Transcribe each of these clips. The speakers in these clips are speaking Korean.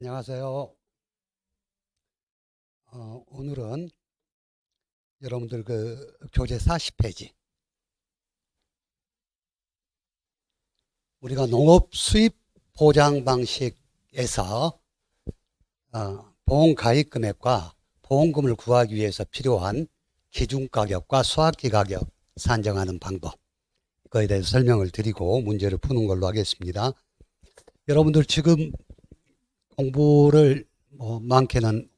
안녕하세요. 오늘은 여러분들 그 교재 40페이지 우리가 농업 수입 보장 방식에서 보험 가입 금액과 보험금을 구하기 위해서 필요한 기준 가격과 수확기 가격 산정하는 방법, 그거에 대해서 설명을 드리고 문제를 푸는 걸로 하겠습니다. 여러분들 지금 공부를 많게는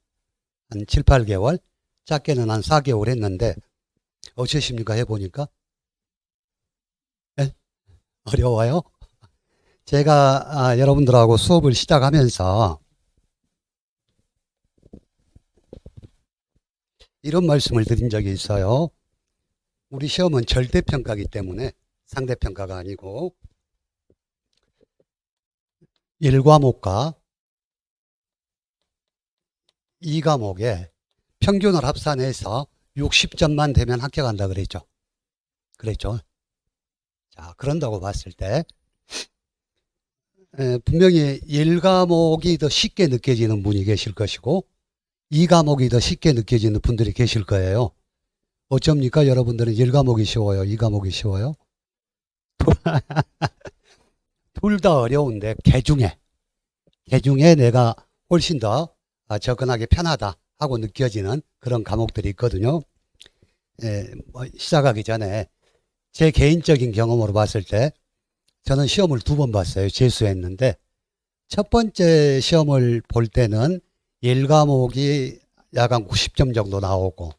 한 7, 8개월, 작게는 한 4개월 했는데 어떠십니까? 해보니까? 예? 어려워요? 제가 여러분들하고 수업을 시작하면서 이런 말씀을 드린 적이 있어요. 우리 시험은 절대평가이기 때문에 상대평가가 아니고 1과목과 2과목에 평균을 합산해서 60점만 되면 합격한다 그랬죠. 그랬죠. 자, 그런다고 봤을 때 분명히 1과목이 더 쉽게 느껴지는 분이 계실 것이고 2과목이 더 쉽게 느껴지는 분들이 계실 거예요. 어쩝니까? 여러분들은 1과목이 쉬워요? 2과목이 쉬워요? 둘 다 어려운데 개중에 내가 훨씬 더 접근하기 편하다 하고 느껴지는 그런 과목들이 있거든요. 시작하기 전에 제 개인적인 경험으로 봤을 때 저는 시험을 2번 봤어요. 재수했는데 첫 번째 시험을 볼 때는 1과목이 약 한 90점 정도 나오고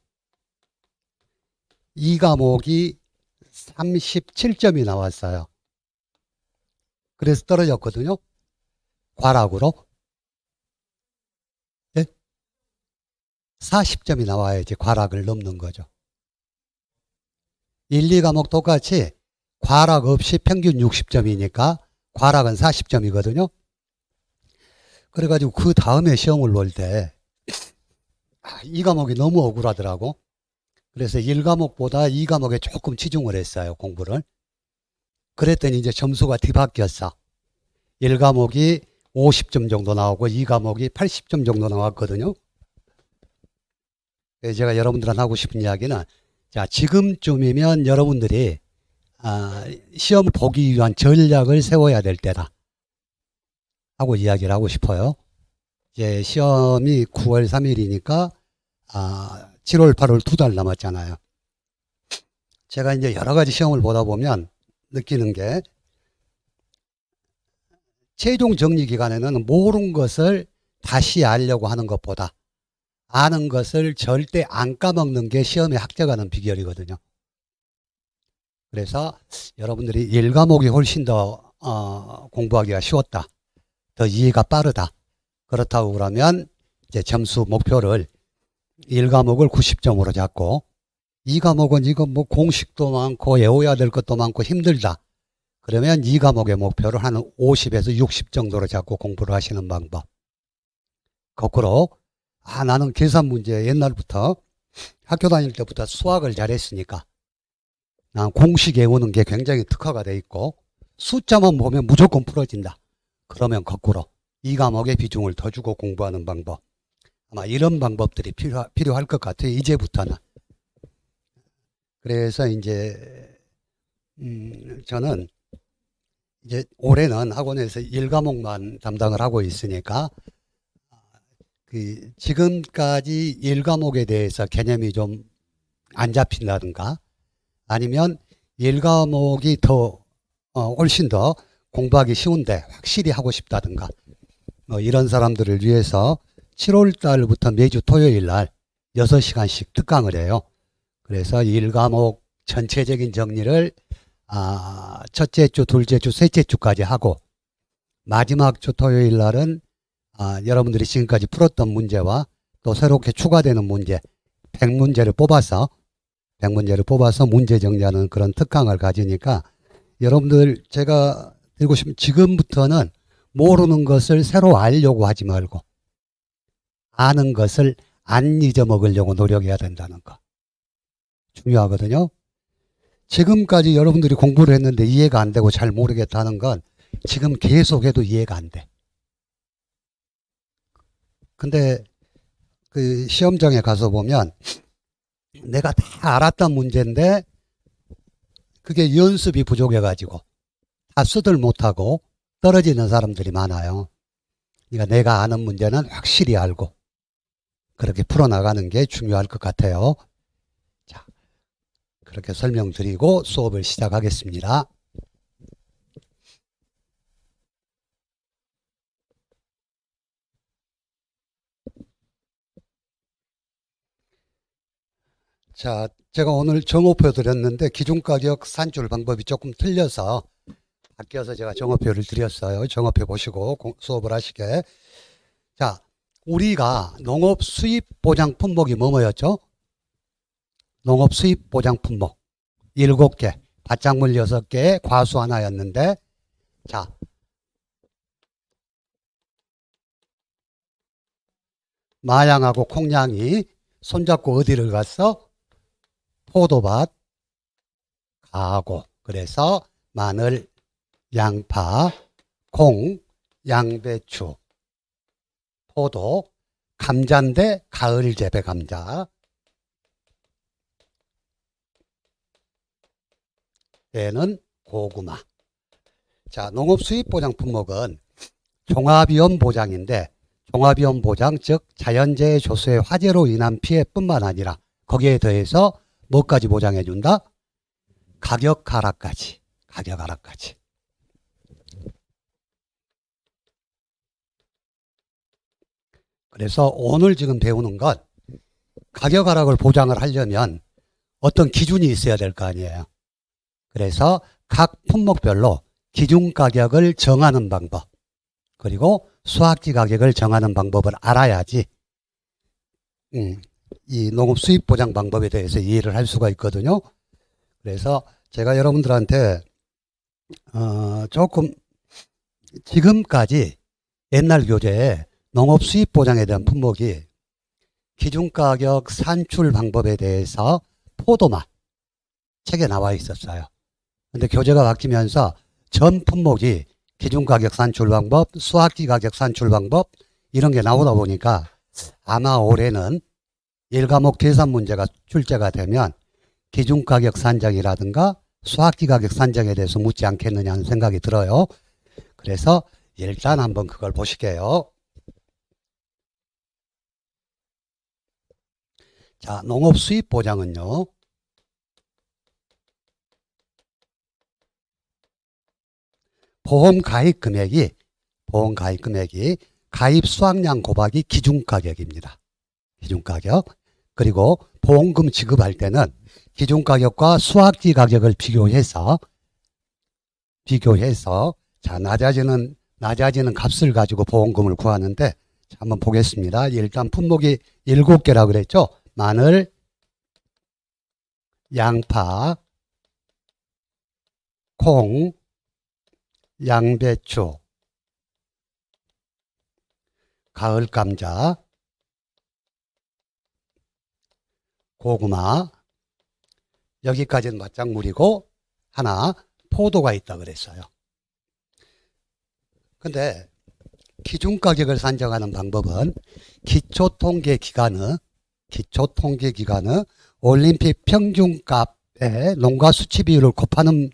2과목이 37점이 나왔어요. 그래서 떨어졌거든요. 과락으로. 40점이 나와야지 과락을 넘는 거죠. 1, 2과목 똑같이 과락 없이 평균 60점이니까 과락은 40점이거든요. 그래가지고 그 다음에 시험을 볼 때 이 과목이 너무 억울하더라고. 그래서 1과목보다 2과목에 조금 치중을 했어요, 공부를. 그랬더니 이제 점수가 뒤바뀌었어. 1과목이 50점 정도 나오고 2과목이 80점 정도 나왔거든요. 제가 여러분들한테 하고 싶은 이야기는, 자, 지금쯤이면 여러분들이 시험 보기 위한 전략을 세워야 될 때다 하고 이야기를 하고 싶어요. 이제 시험이 9월 3일이니까 7월 8월 2달 남았잖아요. 제가 이제 여러 가지 시험을 보다 보면 느끼는 게, 최종 정리 기간에는 모르는 것을 다시 알려고 하는 것보다 아는 것을 절대 안 까먹는 게 시험에 합격하는 비결이거든요. 그래서 여러분들이 1과목이 훨씬 더 공부하기가 쉬웠다, 더 이해가 빠르다, 그렇다고 그러면 이제 점수 목표를 1과목을 90점으로 잡고 2과목은 이거 뭐 공식도 많고 외워야 될 것도 많고 힘들다, 그러면 2과목의 목표를 한 50에서 60 정도로 잡고 공부를 하시는 방법. 거꾸로 나는 계산 문제 옛날부터 학교 다닐 때부터 수학을 잘했으니까 난 공식 외우는 게 굉장히 특화가 돼 있고 숫자만 보면 무조건 풀어진다, 그러면 거꾸로 2과목에 비중을 더 주고 공부하는 방법. 아마 이런 방법들이 필요할 것 같아요, 이제부터는. 그래서 이제 저는 이제 올해는 학원에서 1과목만 담당을 하고 있으니까 지금까지 1과목에 대해서 개념이 좀 안 잡힌다든가 아니면 1과목이 더 훨씬 더 공부하기 쉬운데 확실히 하고 싶다든가 이런 사람들을 위해서 7월 달부터 매주 토요일 날 6시간씩 특강을 해요. 그래서 1과목 전체적인 정리를 첫째 주, 둘째 주, 셋째 주까지 하고 마지막 주 토요일 날은 여러분들이 지금까지 풀었던 문제와 또 새롭게 추가되는 문제 100문제를 뽑아서 문제 정리하는 그런 특강을 가지니까, 여러분들 제가 드리고 싶은, 지금부터는 모르는 것을 새로 알려고 하지 말고 아는 것을 안 잊어먹으려고 노력해야 된다는 거 중요하거든요. 지금까지 여러분들이 공부를 했는데 이해가 안 되고 잘 모르겠다는 건 지금 계속해도 이해가 안 돼. 근데 그 시험장에 가서 보면 내가 다 알았던 문제인데 그게 연습이 부족해가지고 다 쓰들 못하고 떨어지는 사람들이 많아요. 그러니까 내가 아는 문제는 확실히 알고 그렇게 풀어나가는 게 중요할 것 같아요. 자, 그렇게 설명드리고 수업을 시작하겠습니다. 자, 제가 오늘 정오표 드렸는데 기준가격 산출 방법이 조금 틀려서 바뀌어서 제가 정오표를 드렸어요. 정오표 보시고 수업을 하시게. 자, 우리가 농업 수입 보장 품목이 뭐였죠? 농업 수입 보장 품목 7개, 밭작물 6개, 과수 하나였는데, 자, 마양하고 콩양이 손잡고 어디를 갔어? 포도밭 가고. 그래서 마늘, 양파, 콩, 양배추, 포도, 감자인데 가을 재배 감자. 얘는 고구마. 자, 농업 수입 보장 품목은 종합위험 보장인데 종합위험 보장 즉 자연재해 조수의 화재로 인한 피해뿐만 아니라 거기에 더해서 뭐까지 보장해 준다? 가격 하락까지. 가격 하락까지. 그래서 오늘 지금 배우는 건 가격 하락을 보장을 하려면 어떤 기준이 있어야 될 거 아니에요. 그래서 각 품목별로 기준 가격을 정하는 방법, 그리고 수확지 가격을 정하는 방법을 알아야지 이 농업 수입 보장 방법에 대해서 이해를 할 수가 있거든요. 그래서 제가 여러분들한테 조금 지금까지 옛날 교재에 농업 수입 보장에 대한 품목이 기준 가격 산출 방법에 대해서 포도맛 책에 나와 있었어요. 근데 교재가 바뀌면서 전 품목이 기준 가격 산출 방법, 수확지 가격 산출 방법 이런 게 나오다 보니까 아마 올해는 1과목 계산 문제가 출제가 되면 기준 가격 산정이라든가 수확지 가격 산정에 대해서 묻지 않겠느냐는 생각이 들어요. 그래서 일단 한번 그걸 보실게요. 자, 농업 수입 보장은요. 보험 가입 금액이 가입 수확량 곱하기 기준 가격입니다. 기준 가격. 그리고 보험금 지급할 때는 기준 가격과 수확지 가격을 비교해서 자, 낮아지는 값을 가지고 보험금을 구하는데 자, 한번 보겠습니다. 일단 품목이 7개라고 그랬죠. 마늘, 양파, 콩, 양배추, 가을 감자, 고구마, 여기까지는 밭작물이고 하나 포도가 있다 그랬어요. 근데 기준 가격을 산정하는 방법은 기초통계기간의 올림픽 평균값의 농가 수치 비율을 곱하는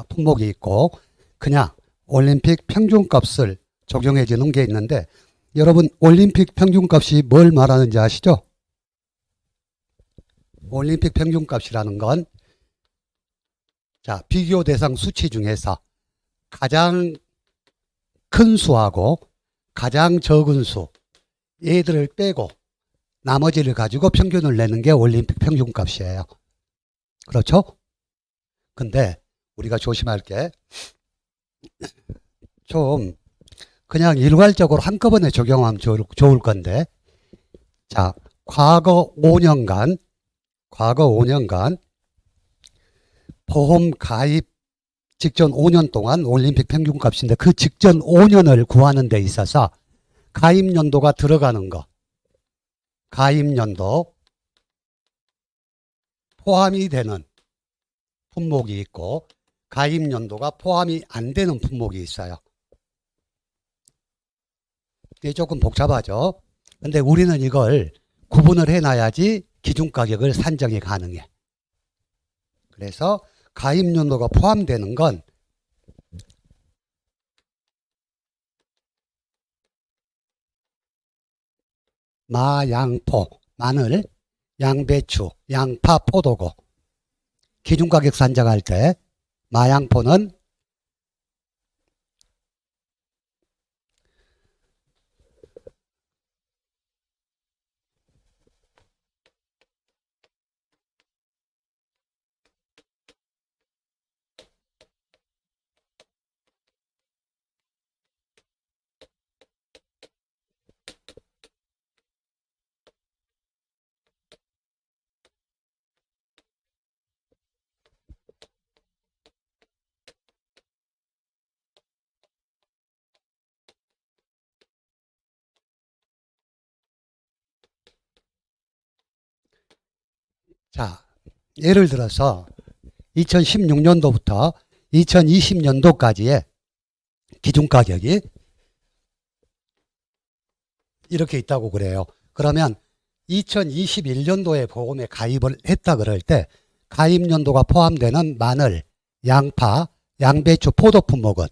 품목이 있고 그냥 올림픽 평균값을 적용해 주는 게 있는데 여러분 올림픽 평균값이 뭘 말하는지 아시죠? 올림픽 평균값이라는 건 자, 비교 대상 수치 중에서 가장 큰 수하고 가장 적은 수 얘들을 빼고 나머지를 가지고 평균을 내는 게 올림픽 평균값이에요. 그렇죠? 근데 우리가 조심할 게 좀 그냥 일괄적으로 한꺼번에 적용하면 좋을 건데 자, 과거 5년간 보험 가입 직전 5년 동안 올림픽 평균값인데 그 직전 5년을 구하는 데 있어서 가입연도가 들어가는 거 가입연도 포함이 되는 품목이 있고 가입연도가 포함이 안 되는 품목이 있어요. 이게 조금 복잡하죠. 근데 우리는 이걸 구분을 해놔야지 기준가격을 산정이 가능해. 그래서 가입연도가 포함되는 건 마, 양포, 마늘, 양배추, 양파, 포도고. 기준가격 산정할 때 마양포는 자, 예를 들어서 2016년도부터 2020년도까지의 기준가격이 이렇게 있다고 그래요. 그러면 2021년도에 보험에 가입을 했다 그럴 때 가입연도가 포함되는 마늘, 양파, 양배추, 포도 품목은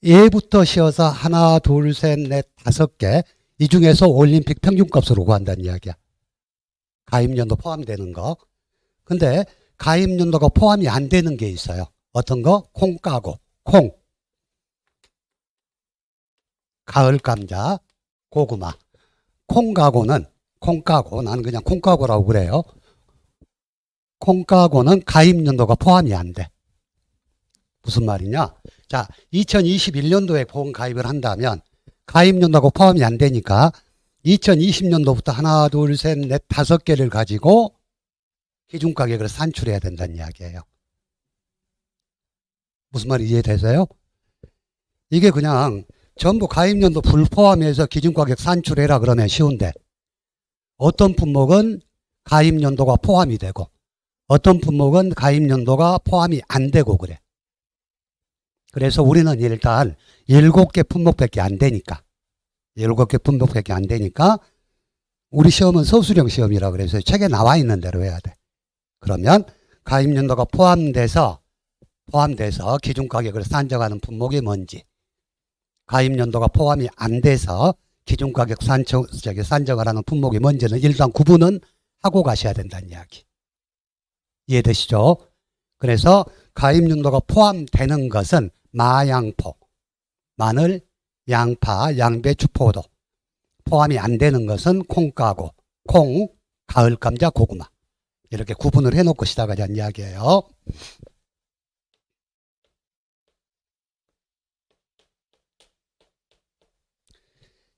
예부터 쉬어서 하나, 둘, 셋, 넷, 5개 이 중에서 올림픽 평균값으로 구한다는 이야기야. 가입연도 포함되는 거. 근데 가입연도가 포함이 안 되는 게 있어요. 어떤 거? 콩가고, 콩, 가을 감자, 고구마. 콩가고는 콩가고, 나는 그냥 콩가고라고 그래요. 콩가고는 가입연도가 포함이 안 돼. 무슨 말이냐? 자, 2021년도에 보험 가입을 한다면 가입연도가 포함이 안 되니까 2020년도부터 하나, 둘, 셋, 넷, 5개를 가지고 기준가격을 산출해야 된다는 이야기예요. 무슨 말이 이해되세요? 이게 그냥 전부 가입연도 불포함해서 기준가격 산출해라 그러면 쉬운데 어떤 품목은 가입연도가 포함이 되고 어떤 품목은 가입연도가 포함이 안 되고 그래. 그래서 우리는 일단 7개 품목밖에 안 되니까 7개 품목밖에 안 되니까 우리 시험은 서술형 시험이라 그래서 책에 나와 있는 대로 해야 돼. 그러면 가입연도가 포함돼서 기준가격을 산정하는 품목이 뭔지, 가입연도가 포함이 안 돼서 기준가격 산정을 하는 품목이 뭔지는 일단 구분은 하고 가셔야 된다는 이야기. 이해되시죠? 그래서 가입연도가 포함되는 것은 마양포, 마늘, 양파, 양배추, 포도. 포함이 안 되는 것은 콩가고, 콩, 가을 감자, 고구마. 이렇게 구분을 해놓고 시작하자는 이야기예요.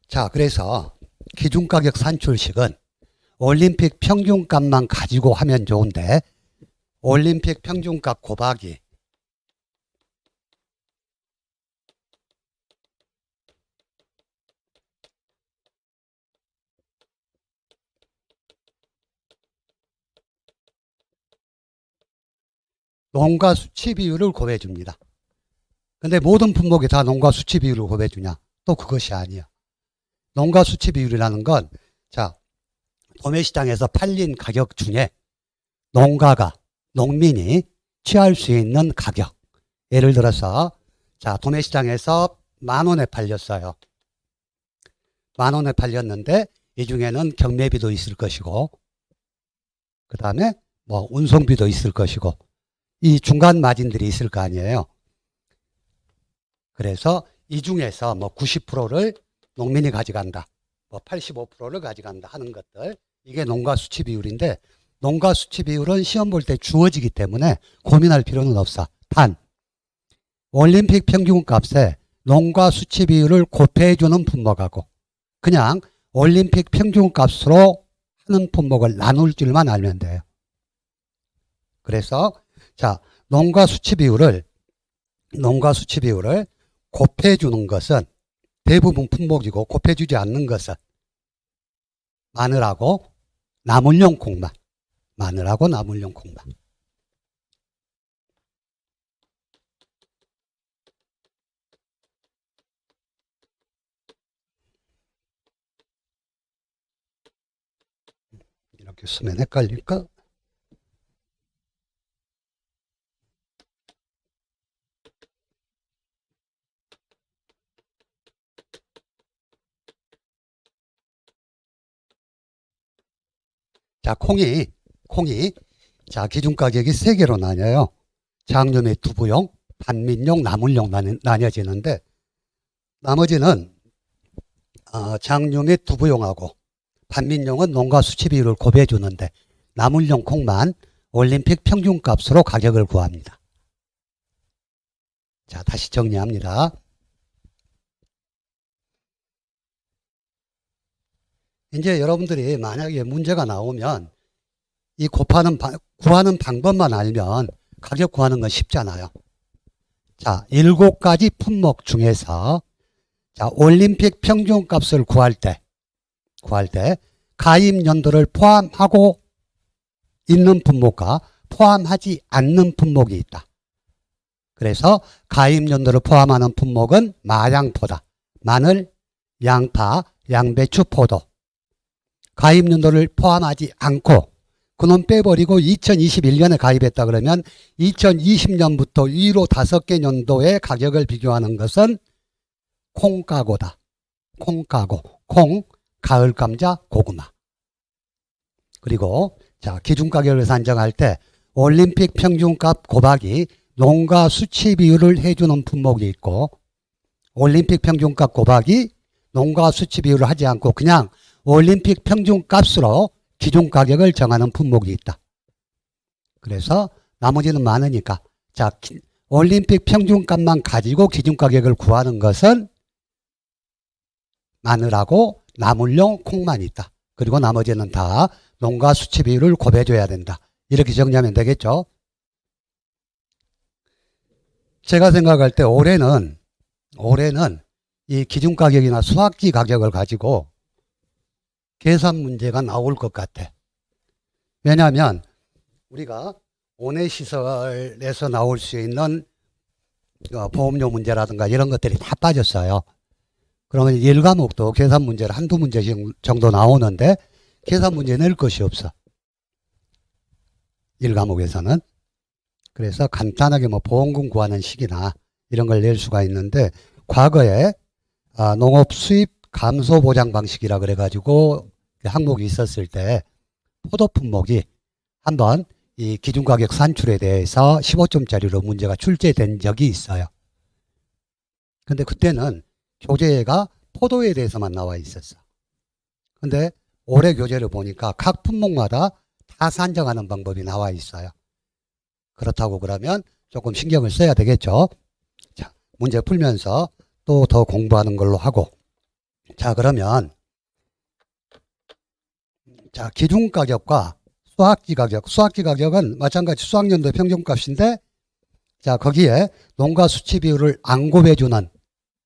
자, 그래서 기준가격 산출식은 올림픽 평균값만 가지고 하면 좋은데 올림픽 평균값 곱하기 농가 수치 비율을 곱해줍니다. 근데 모든 품목이 다 농가 수치 비율을 곱해주냐? 또 그것이 아니야. 농가 수치 비율이라는 건, 자, 도매시장에서 팔린 가격 중에 농민이 취할 수 있는 가격. 예를 들어서, 자, 도매시장에서 10,000원에 팔렸어요. 10,000원에 팔렸는데, 이 중에는 경매비도 있을 것이고, 그 다음에 뭐 운송비도 있을 것이고, 이 중간 마진들이 있을 거 아니에요. 그래서 이 중에서 뭐 90%를 농민이 가져간다. 뭐 85%를 가져간다 하는 것들. 이게 농가 수치 비율인데 농가 수치 비율은 시험 볼 때 주어지기 때문에 고민할 필요는 없어. 단 올림픽 평균값에 농가 수치 비율을 곱해주는 품목하고 그냥 올림픽 평균값으로 하는 품목을 나눌 줄만 알면 돼요. 그래서 자, 농가 수치 비율을 곱해주는 것은 대부분 품목이고 곱해주지 않는 것은 마늘하고 나물용 콩만. 마늘하고 나물용 콩만. 이렇게 쓰면 헷갈릴까? 자, 콩이, 자, 기준 가격이 세 개로 나뉘어요. 장류 및 두부용, 반민용, 나물용 나뉘어지는데, 나머지는, 장류 및 두부용하고, 반민용은 농가 수치 비율을 고배해 주는데, 나물용 콩만 올림픽 평균값으로 가격을 구합니다. 자, 다시 정리합니다. 이제 여러분들이 만약에 문제가 나오면 이 구하는 방법만 알면 가격 구하는 건 쉽잖아요. 자, 7가지 품목 중에서 자, 올림픽 평균값을 구할 때 가입 연도를 포함하고 있는 품목과 포함하지 않는 품목이 있다. 그래서 가입 연도를 포함하는 품목은 마양포다. 마늘, 양파, 양배추, 포도. 가입 연도를 포함하지 않고 그놈 빼버리고 2021년에 가입했다 그러면 2020년부터 위로 5개 연도의 가격을 비교하는 것은 콩가고다. 콩가고, 콩, 가을 감자, 고구마. 그리고 자, 기준 가격을 산정할 때 올림픽 평균값 곱하기 농가 수치 비율을 해주는 품목이 있고, 올림픽 평균값 곱하기 농가 수치 비율을 하지 않고 그냥 올림픽 평균값으로 기준 가격을 정하는 품목이 있다. 그래서 나머지는 많으니까 자, 올림픽 평균값만 가지고 기준 가격을 구하는 것은 마늘하고 나물용 콩만 있다. 그리고 나머지는 다 농가 수치 비율을 곱해줘야 된다. 이렇게 정리하면 되겠죠. 제가 생각할 때 올해는 이 기준 가격이나 수확지 가격을 가지고 계산 문제가 나올 것 같아. 왜냐하면 우리가 온해시설에서 나올 수 있는 보험료 문제라든가 이런 것들이 다 빠졌어요. 그러면 1과목도 계산 문제를 한두 문제 정도 나오는데 계산 문제 낼 것이 없어. 1과목에서는. 그래서 간단하게 뭐 보험금 구하는 식이나 이런 걸 낼 수가 있는데, 과거에 농업 수입 감소 보장 방식이라 그래가지고 항목이 있었을 때 포도 품목이 한번 이 기준 가격 산출에 대해서 15점짜리로 문제가 출제된 적이 있어요. 근데 그때는 교재가 포도에 대해서만 나와 있었어. 근데 올해 교재를 보니까 각 품목마다 다 산정하는 방법이 나와 있어요. 그렇다고 그러면 조금 신경을 써야 되겠죠. 자, 문제 풀면서 또 더 공부하는 걸로 하고. 자, 그러면 자, 기준 가격과 수확지 가격은 마찬가지 수확연도 평균값인데, 자, 거기에 농가 수치 비율을 안 곱해주는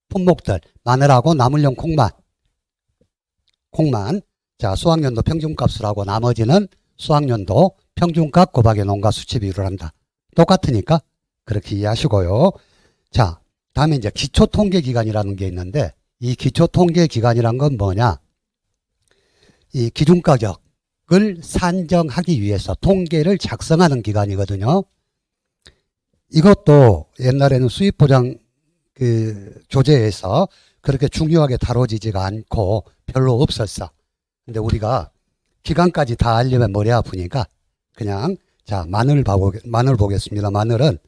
품목들, 마늘하고 나물용 콩만 자, 수확연도 평균값을 하고 나머지는 수확연도 평균값 곱하기 농가 수치 비율을 한다. 똑같으니까 그렇게 이해하시고요. 자, 다음에 이제 기초통계기간이라는 게 있는데, 이 기초통계기간이란 건 뭐냐? 이 기준가격을 산정하기 위해서 통계를 작성하는 기간이거든요. 이것도 옛날에는 수입보장 교재에서 그렇게 중요하게 다뤄지지가 않고 별로 없었어. 근데 우리가 기간까지 다 알려면 머리 아프니까 그냥 자, 마늘 보겠습니다. 마늘은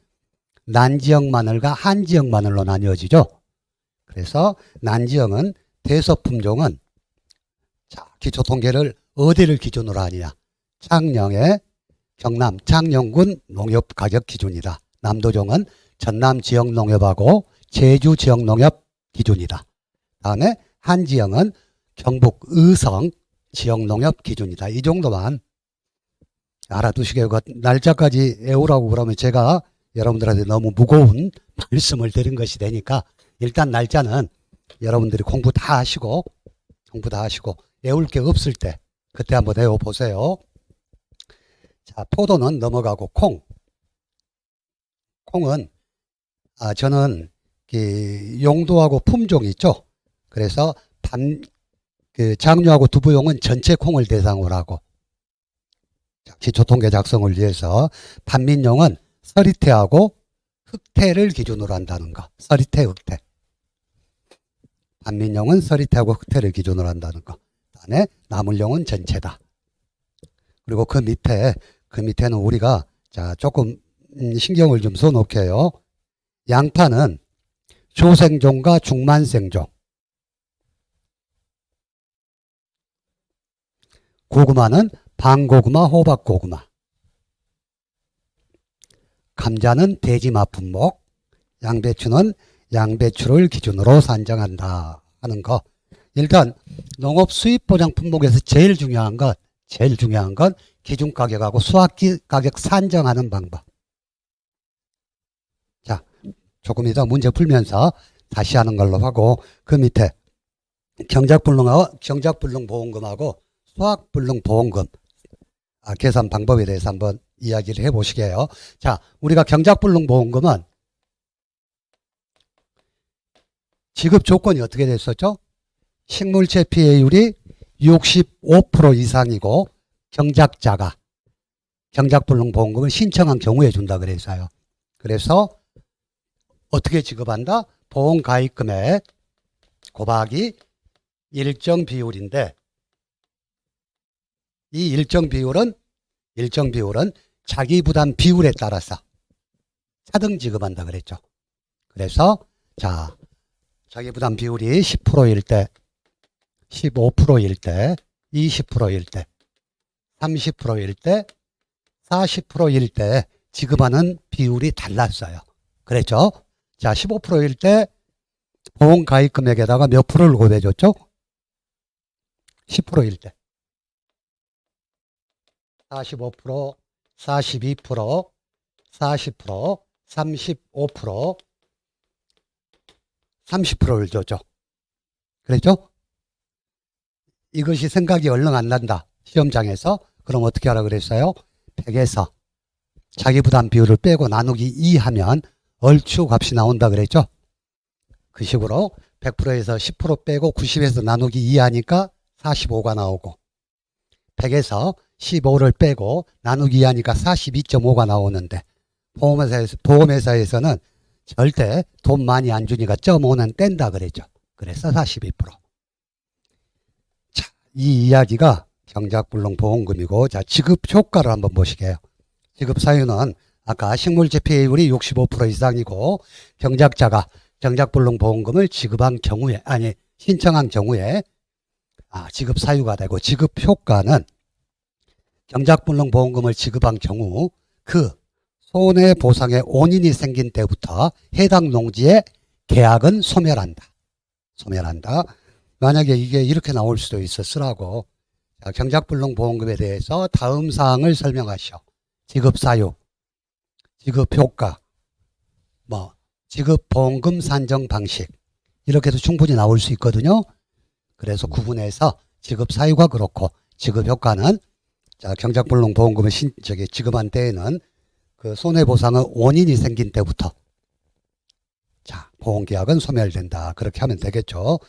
난지역 마늘과 한지역 마늘로 나뉘어지죠. 그래서 난지역은 대서품종은 자, 기초 통계를 어디를 기준으로 하느냐? 창녕의 경남 창녕군 농협 가격 기준이다. 남도종은 전남 지역 농협하고 제주 지역 농협 기준이다. 다음에 한지역은 경북 의성 지역 농협 기준이다. 이 정도만 알아두시고 날짜까지 외우라고 그러면 제가 여러분들한테 너무 무거운 말씀을 드린 것이 되니까 일단 날짜는 여러분들이 공부 다 하시고 외울 게 없을 때 그때 한번 외워보세요. 자, 포도는 넘어가고 콩은 저는 용도하고 품종이 있죠. 그래서 장류하고 두부용은 전체 콩을 대상으로 하고, 기초통계 작성을 위해서 판민용은 서리태하고 흑태를 기준으로 한다는 거. 서리태, 흑태. 판민용은 서리태하고 흑태를 기준으로 한다는 거. 그다음에 나물용은 전체다. 그리고 그 밑에는 우리가 자 조금 신경을 좀 써놓게요. 양파는 조생종과 중만생종. 고구마는 방고구마, 호박고구마. 감자는 대지마 품목. 양배추는 양배추를 기준으로 산정한다 하는 거. 일단 농업 수입 보장 품목에서 제일 중요한 건 기준 가격하고 수확 가격 산정하는 방법. 자, 조금 이따 문제 풀면서 다시 하는 걸로 하고 그 밑에 경작불능 보험금하고 수확불능 보험금 계산 방법에 대해서 한번 이야기를 해보시게요. 자, 우리가 경작불능 보험금은 지급 조건이 어떻게 됐었죠? 식물체 피해율이 65% 이상이고 경작자가 경작불능 보험금을 신청한 경우에 준다 그랬어요. 그래서 어떻게 지급한다? 보험 가입금액 곱하기 일정 비율인데 이 일정 비율은 자기 부담 비율에 따라서 차등 지급한다 그랬죠. 그래서 자, 자기 부담 비율이 10%일 때, 15%일 때, 20%일 때, 30%일 때, 40%일 때 지급하는 비율이 달랐어요. 그랬죠? 자, 15%일 때 보험 가입 금액에다가 몇 프로를 곱해줬죠? 10%일 때. 45%, 42%, 40%, 35%, 30%를 줬죠. 그랬죠? 이것이 생각이 얼른 안 난다. 시험장에서. 그럼 어떻게 하라 그랬어요? 100에서 자기 부담 비율을 빼고 나누기 2 하면 얼추 값이 나온다 그랬죠? 그 식으로 100%에서 10% 빼고 90에서 나누기 2 하니까 45가 나오고 100에서 15를 빼고 나누기 2 하니까 42.5가 나오는데 보험회사에서는 절대 돈 많이 안 주니까 0.5는 뗀다 그랬죠. 그래서 42%. 자, 이 이야기가 경작불능 보험금이고, 자, 지급 효과를 한번 보시게요. 지급 사유는 아까 식물체 피해율이 65% 이상이고, 경작자가 경작불능 보험금을 지급한 경우에, 신청한 경우에, 지급 사유가 되고, 지급 효과는 경작불능 보험금을 지급한 경우, 그 손해보상의 원인이 생긴 때부터 해당 농지의 계약은 소멸한다. 만약에 이게 이렇게 나올 수도 있었으라고. 경작불능 보험금에 대해서 다음 사항을 설명하시오. 지급 사유, 지급 효과, 지급 보험금 산정 방식. 이렇게 해서 충분히 나올 수 있거든요. 그래서 구분해서 지급 사유가 그렇고 지급 효과는 경작불능 보험금을 지급한 때에는 그 손해보상의 원인이 생긴 때부터 보험계약은 소멸된다. 그렇게 하면 되겠죠.